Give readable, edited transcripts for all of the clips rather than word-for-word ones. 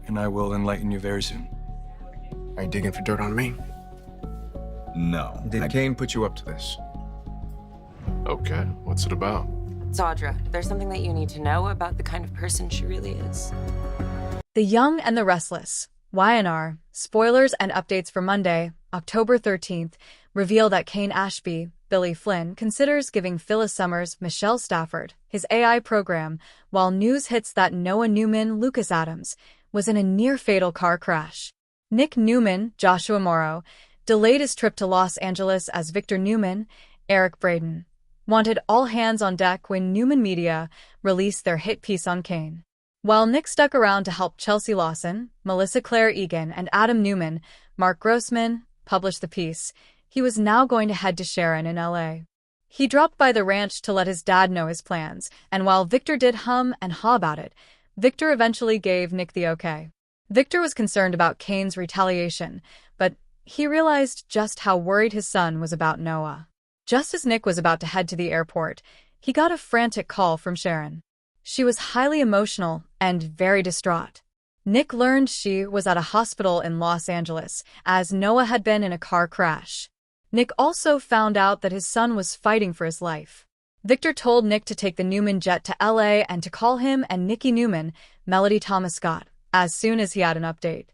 and I will enlighten you very soon. Are you digging for dirt on me? No. Did Kane put you up to this? Okay, what's it about? Audra, there's something that you need to know about the kind of person she really is. The Young and the Restless, YNR, spoilers and updates for Monday, October 13th, reveal that Kane Ashby, Billy Flynn, considers giving Phyllis Summers, Michelle Stafford, his AI program, while news hits that Noah Newman, Lucas Adams, was in a near-fatal car crash. Nick Newman, Joshua Morrow, delayed his trip to Los Angeles as Victor Newman, Eric Braeden, wanted all hands on deck when Newman Media released their hit piece on Kane. While Nick stuck around to help Chelsea Lawson, Melissa Claire Egan, and Adam Newman, Mark Grossman, publish the piece, he was now going to head to Sharon in LA. He dropped by the ranch to let his dad know his plans, and while Victor did hum and haw about it, Victor eventually gave Nick the okay. Victor was concerned about Kane's retaliation, but he realized just how worried his son was about Noah. Just as Nick was about to head to the airport, he got a frantic call from Sharon. She was highly emotional and very distraught. Nick learned she was at a hospital in Los Angeles, as Noah had been in a car crash. Nick also found out that his son was fighting for his life. Victor told Nick to take the Newman jet to LA and to call him and Nikki Newman, Melody Thomas Scott, as soon as he had an update.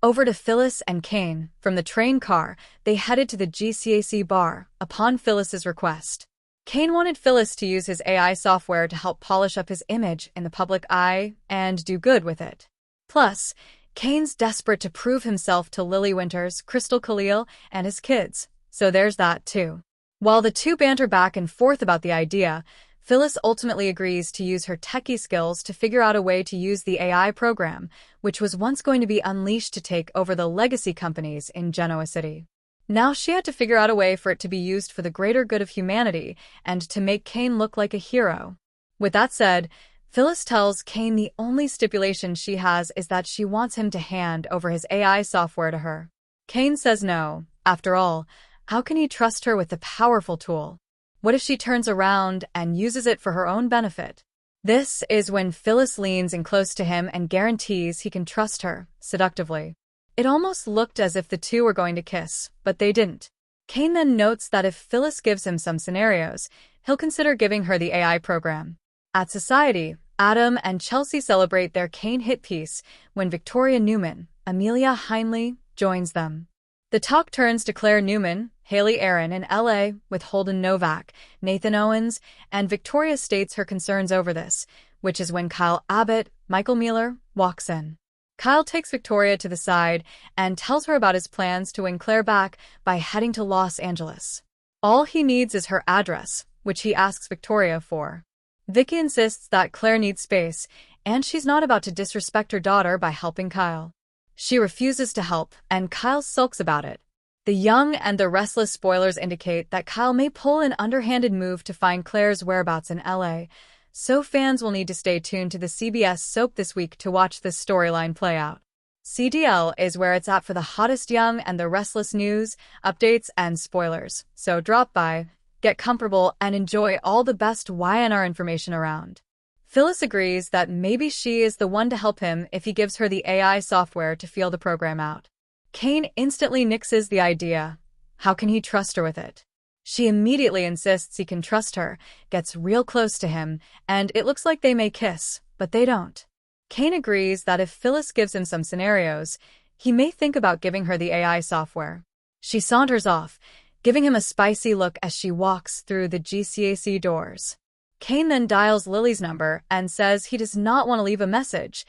Over to Phyllis and Kane, from the train car, they headed to the GCAC bar, upon Phyllis's request. Kane wanted Phyllis to use his AI software to help polish up his image in the public eye and do good with it. Plus, Kane's desperate to prove himself to Lily Winters, Crystal Khalil, and his kids, so there's that too. While the two banter back and forth about the idea, Phyllis ultimately agrees to use her techie skills to figure out a way to use the AI program, which was once going to be unleashed to take over the legacy companies in Genoa City. Now she had to figure out a way for it to be used for the greater good of humanity and to make Kane look like a hero. With that said, Phyllis tells Kane the only stipulation she has is that she wants him to hand over his AI software to her. Kane says no. After all, how can he trust her with the powerful tool? What if she turns around and uses it for her own benefit? This is when Phyllis leans in close to him and guarantees he can trust her, seductively. It almost looked as if the two were going to kiss, but they didn't. Kane then notes that if Phyllis gives him some scenarios, he'll consider giving her the AI program. At Society, Adam and Chelsea celebrate their Kane hit piece when Victoria Newman, Amelia Heinley, joins them. The talk turns to Claire Newman, Haley Aaron in LA with Holden Novak, Nathan Owens, and Victoria states her concerns over this, which is when Kyle Abbott, Michael Mueller, walks in. Kyle takes Victoria to the side and tells her about his plans to win Claire back by heading to Los Angeles. All he needs is her address, which he asks Victoria for. Vicky insists that Claire needs space, and she's not about to disrespect her daughter by helping Kyle. She refuses to help, and Kyle sulks about it. The Young and the Restless spoilers indicate that Kyle may pull an underhanded move to find Claire's whereabouts in LA, so fans will need to stay tuned to the CBS soap this week to watch this storyline play out. CDL is where it's at for the hottest Young and the Restless news, updates, and spoilers, so drop by, get comfortable, and enjoy all the best YNR information around. Phyllis agrees that maybe she is the one to help him if he gives her the AI software to feel the program out. Kane instantly nixes the idea. How can he trust her with it? She immediately insists he can trust her, gets real close to him, and it looks like they may kiss, but they don't. Kane agrees that if Phyllis gives him some scenarios, he may think about giving her the AI software. She saunters off, giving him a spicy look as she walks through the GCAC doors. Kane then dials Lily's number and says he does not want to leave a message.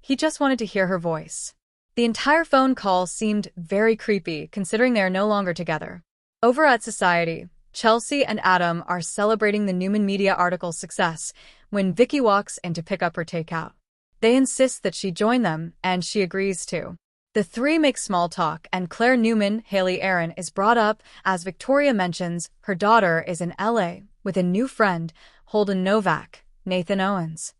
He just wanted to hear her voice. The entire phone call seemed very creepy, considering they are no longer together. Over at Society, Chelsea and Adam are celebrating the Newman Media article's success when Vicky walks in to pick up her takeout. They insist that she join them, and she agrees to. The three make small talk, and Claire Newman, Haley Aaron, is brought up as Victoria mentions her daughter is in LA with a new friend, Holden Novak, Nathan Owens.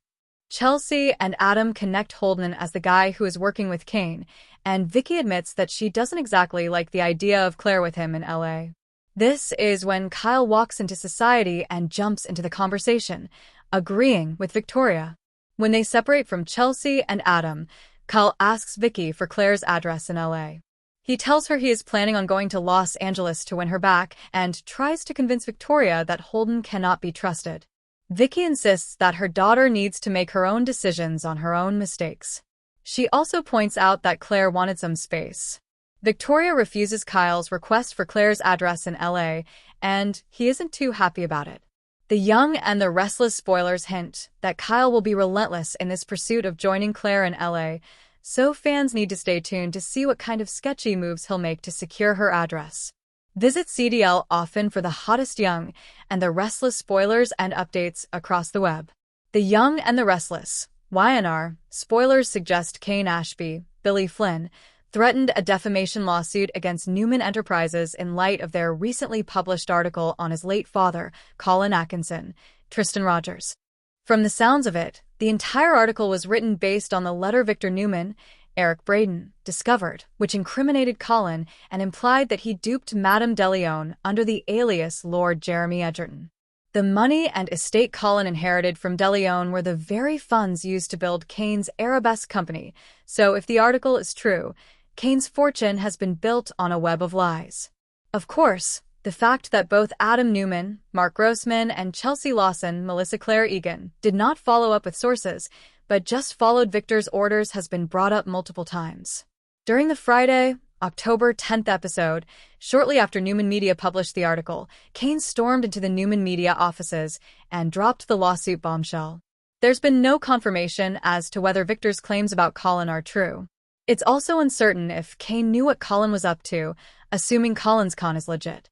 Chelsea and Adam connect Holden as the guy who is working with Kane, and Vicky admits that she doesn't exactly like the idea of Claire with him in LA. This is when Kyle walks into Society and jumps into the conversation, agreeing with Victoria. When they separate from Chelsea and Adam, Kyle asks Vicky for Claire's address in LA. He tells her he is planning on going to Los Angeles to win her back and tries to convince Victoria that Holden cannot be trusted. Vicky insists that her daughter needs to make her own decisions on her own mistakes. She also points out that Claire wanted some space. Victoria refuses Kyle's request for Claire's address in LA, and he isn't too happy about it. The Young and the Restless spoilers hint that Kyle will be relentless in this pursuit of joining Claire in LA, so fans need to stay tuned to see what kind of sketchy moves he'll make to secure her address. Visit CDL often for the hottest Young and the Restless spoilers and updates across the web. The Young and the Restless YNR spoilers suggest Kane Ashby, Billy Flynn, threatened a defamation lawsuit against Newman Enterprises in light of their recently published article on his late father, Colin Atkinson, Tristan Rogers. From the sounds of it, the entire article was written based on the letter Victor Newman, Eric Braden, discovered, which incriminated Colin and implied that he duped Madame de Leon under the alias Lord Jeremy Edgerton. The money and estate Colin inherited from de Leon were the very funds used to build Kane's Arabesque company, so if the article is true, Kane's fortune has been built on a web of lies. Of course, the fact that both Adam Newman, Mark Grossman, and Chelsea Lawson, Melissa Claire Egan, did not follow up with sources, but just followed Victor's orders has been brought up multiple times. During the Friday, October 10th episode, shortly after Newman Media published the article, Kane stormed into the Newman Media offices and dropped the lawsuit bombshell. There's been no confirmation as to whether Victor's claims about Colin are true. It's also uncertain if Kane knew what Colin was up to, assuming Colin's con is legit.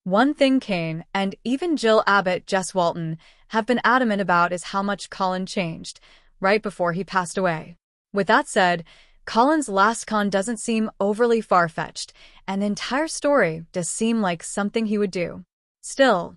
One thing Kane, and even Jill Abbott, Jess Walton, have been adamant about is how much Colin changed, right before he passed away. With that said, Colin's last con doesn't seem overly far-fetched, and the entire story does seem like something he would do. Still,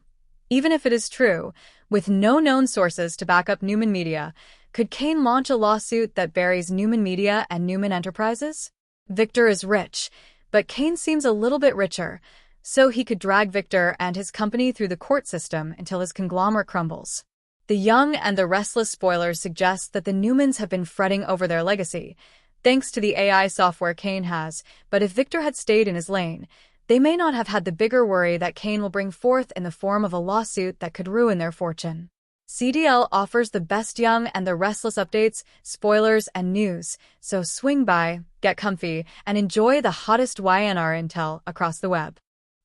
even if it is true, with no known sources to back up Newman Media, could Kane launch a lawsuit that buries Newman Media and Newman Enterprises? Victor is rich, but Kane seems a little bit richer, so he could drag Victor and his company through the court system until his conglomerate crumbles. The Young and the Restless spoilers suggest that the Newmans have been fretting over their legacy, thanks to the AI software Kane has, but if Victor had stayed in his lane, they may not have had the bigger worry that Kane will bring forth in the form of a lawsuit that could ruin their fortune. CDL offers the best Young and the Restless updates, spoilers, and news, so swing by, get comfy, and enjoy the hottest YNR intel across the web.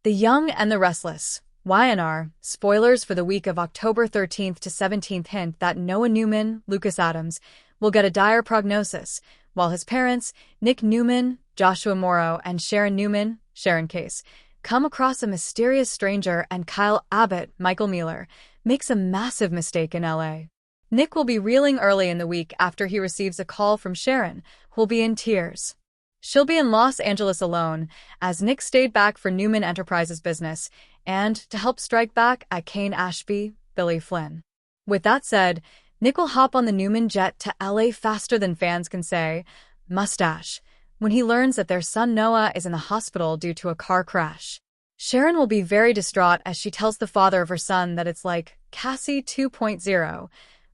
The Young and the Restless YNR spoilers for the week of October 13th to 17th hint that Noah Newman, Lucas Adams, will get a dire prognosis, while his parents, Nick Newman, Joshua Morrow, and Sharon Newman, Sharon Case, come across a mysterious stranger, and Kyle Abbott, Michael Mueller, makes a massive mistake in LA. Nick will be reeling early in the week after he receives a call from Sharon, who'll be in tears. She'll be in Los Angeles alone, as Nick stayed back for Newman Enterprises business, and to help strike back at Kane Ashby, Billy Flynn. With that said, Nick will hop on the Newman jet to LA faster than fans can say, mustache, when he learns that their son Noah is in the hospital due to a car crash. Sharon will be very distraught as she tells the father of her son that it's like Cassie 2.0,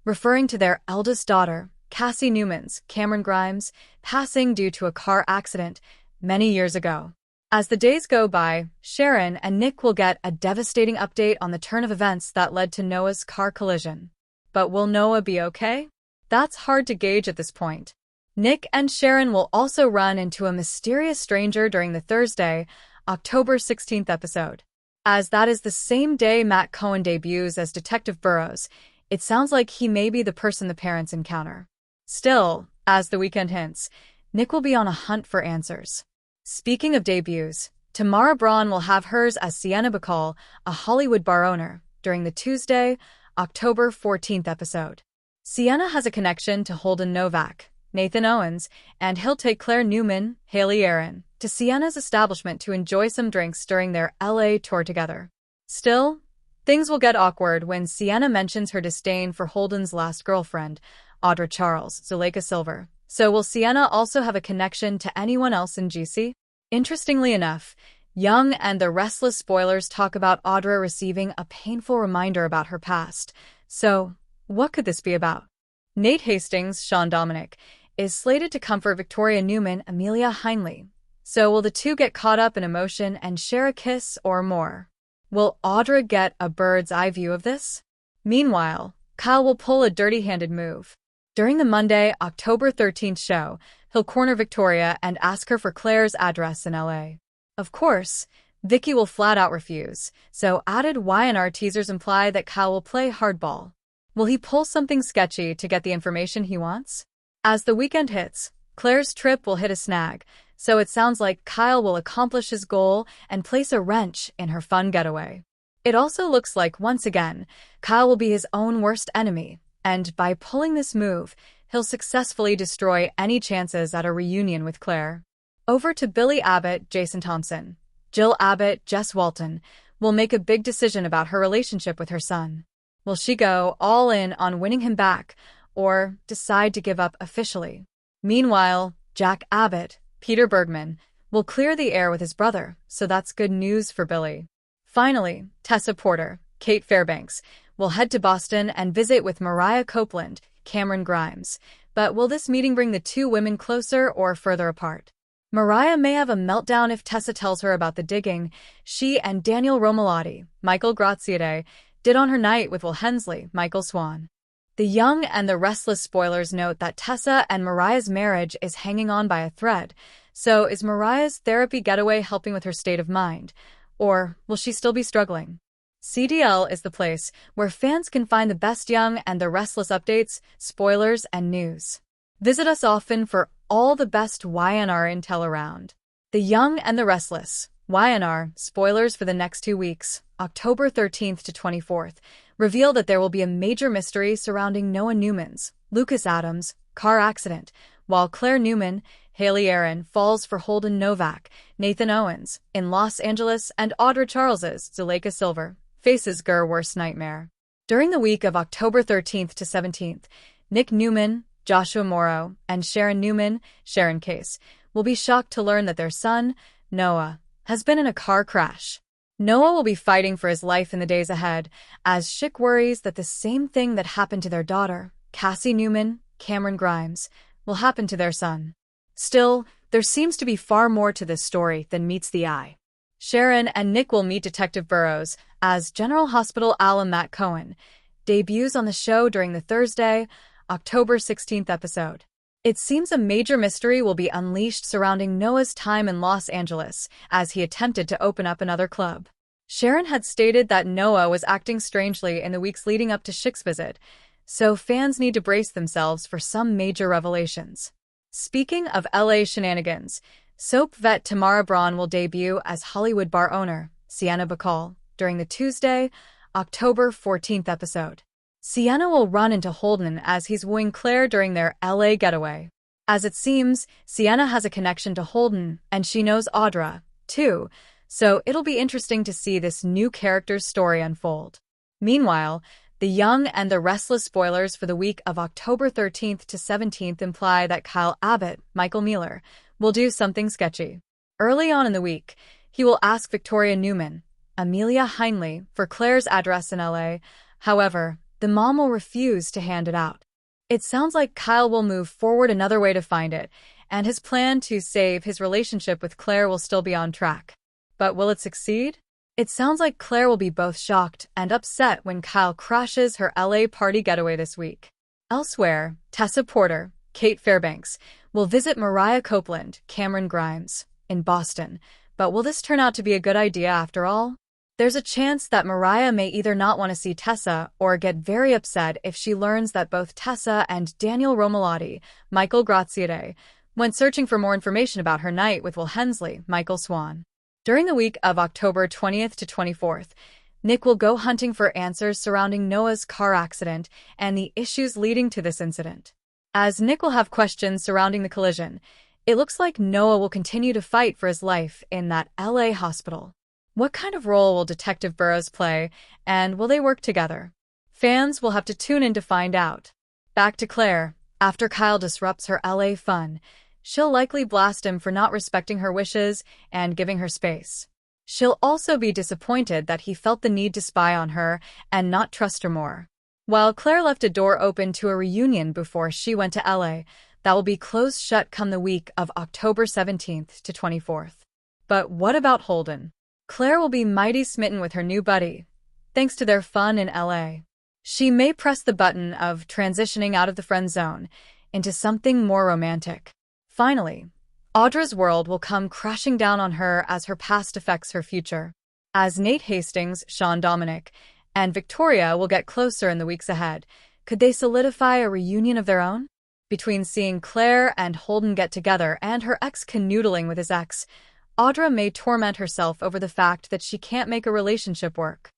referring to their eldest daughter, Cassie Newman's, Cameron Grimes, passing due to a car accident many years ago. As the days go by, Sharon and Nick will get a devastating update on the turn of events that led to Noah's car collision. But will Noah be okay? That's hard to gauge at this point. Nick and Sharon will also run into a mysterious stranger during the Thursday, October 16th episode. As that is the same day Matt Cohen debuts as Detective Burrows, it sounds like he may be the person the parents encounter. Still, as the weekend hints, Nick will be on a hunt for answers. Speaking of debuts, Tamara Braun will have hers as Sienna Bacall, a Hollywood bar owner, during the Tuesday, October 14th episode. Sienna has a connection to Holden Novak, Nathan Owens, and he'll take Claire Newman, Haley Aaron, to Sienna's establishment to enjoy some drinks during their LA tour together. Still, things will get awkward when Sienna mentions her disdain for Holden's last girlfriend, Audra Charles, Zuleika Silver. So will Sienna also have a connection to anyone else in GC? Interestingly enough, Young and the Restless spoilers talk about Audra receiving a painful reminder about her past. So, what could this be about? Nate Hastings, Sean Dominic, is slated to comfort Victoria Newman, Amelia Heinle. So will the two get caught up in emotion and share a kiss or more? Will Audra get a bird's eye view of this? Meanwhile, Kyle will pull a dirty-handed move. During the Monday, October 13th show, he'll corner Victoria and ask her for Claire's address in LA. Of course, Vicky will flat-out refuse, so added Y&R teasers imply that Kyle will play hardball. Will he pull something sketchy to get the information he wants? As the weekend hits, Claire's trip will hit a snag, so it sounds like Kyle will accomplish his goal and place a wrench in her fun getaway. It also looks like, once again, Kyle will be his own worst enemy, and by pulling this move, he'll successfully destroy any chances at a reunion with Claire. Over to Billy Abbott, Jason Thompson. Jill Abbott, Jess Walton, will make a big decision about her relationship with her son. Will she go all in on winning him back, or decide to give up officially? Meanwhile, Jack Abbott, Peter Bergman, will clear the air with his brother, so that's good news for Billy. Finally, Tessa Porter, Kate Fairbanks, will head to Boston and visit with Mariah Copeland, Cameron Grimes. But will this meeting bring the two women closer or further apart? Mariah may have a meltdown if Tessa tells her about the digging she and Daniel Romalotti, Michael Graziade, did on her night with Will Hensley, Michael Swan. The Young and the Restless spoilers note that Tessa and Mariah's marriage is hanging on by a thread. So is Mariah's therapy getaway helping with her state of mind? Or will she still be struggling? CDL is the place where fans can find the best Young and the Restless updates, spoilers, and news. Visit us often for all the best Y&R intel around. The Young and the Restless, Y&R, spoilers for the next 2 weeks, October 13th to 24th, reveal that there will be a major mystery surrounding Noah Newman's, Lucas Adams, car accident, while Claire Newman, Haley Aaron falls for Holden Novak, Nathan Owens, in Los Angeles, and Audra Charles's Zuleika Silver, faces Gur's worst nightmare. During the week of October 13th to 17th, Nick Newman, Joshua Morrow, and Sharon Newman, Sharon Case, will be shocked to learn that their son, Noah, has been in a car crash. Noah will be fighting for his life in the days ahead, as Schick worries that the same thing that happened to their daughter, Cassie Newman, Cameron Grimes, will happen to their son. Still, there seems to be far more to this story than meets the eye. Sharon and Nick will meet Detective Burroughs as General Hospital alum Matt Cohen debuts on the show during the Thursday, October 16th episode. It seems a major mystery will be unleashed surrounding Noah's time in Los Angeles as he attempted to open up another club. Sharon had stated that Noah was acting strangely in the weeks leading up to Schick's visit, so fans need to brace themselves for some major revelations. Speaking of LA shenanigans, soap vet Tamara Braun will debut as Hollywood bar owner Sienna Bacall during the Tuesday, October 14th episode. Sienna will run into Holden as he's wooing Claire during their LA getaway. As it seems, Sienna has a connection to Holden, and she knows Audra, too, so it'll be interesting to see this new character's story unfold. Meanwhile, the Young and the Restless spoilers for the week of October 13th to 17th imply that Kyle Abbott, Michael Mueller, will do something sketchy. Early on in the week, he will ask Victoria Newman, Amelia Heinle, for Claire's address in LA. However, the mom will refuse to hand it out. It sounds like Kyle will move forward another way to find it, and his plan to save his relationship with Claire will still be on track. But will it succeed? It sounds like Claire will be both shocked and upset when Kyle crashes her LA party getaway this week. Elsewhere, Tessa Porter, Kate Fairbanks, will visit Mariah Copeland, Cameron Grimes, in Boston. But will this turn out to be a good idea after all? There's a chance that Mariah may either not want to see Tessa or get very upset if she learns that both Tessa and Daniel Romalotti, Michael Graziade, went searching for more information about her night with Will Hensley, Michael Swan. During the week of October 20th to 24th, Nick will go hunting for answers surrounding Noah's car accident and the issues leading to this incident. As Nick will have questions surrounding the collision, it looks like Noah will continue to fight for his life in that LA hospital. What kind of role will Detective Burroughs play, and will they work together? Fans will have to tune in to find out. Back to Claire. After Kyle disrupts her LA fun, she'll likely blast him for not respecting her wishes and giving her space. She'll also be disappointed that he felt the need to spy on her and not trust her more. While Claire left a door open to a reunion before she went to LA, that will be closed shut come the week of October 17th to 24th. But what about Holden? Claire will be mighty smitten with her new buddy, thanks to their fun in LA. She may press the button of transitioning out of the friend zone into something more romantic. Finally, Audra's world will come crashing down on her as her past affects her future. As Nate Hastings, Sean Dominic, and Victoria will get closer in the weeks ahead, could they solidify a reunion of their own? Between seeing Claire and Holden get together and her ex canoodling with his ex, Audra may torment herself over the fact that she can't make a relationship work.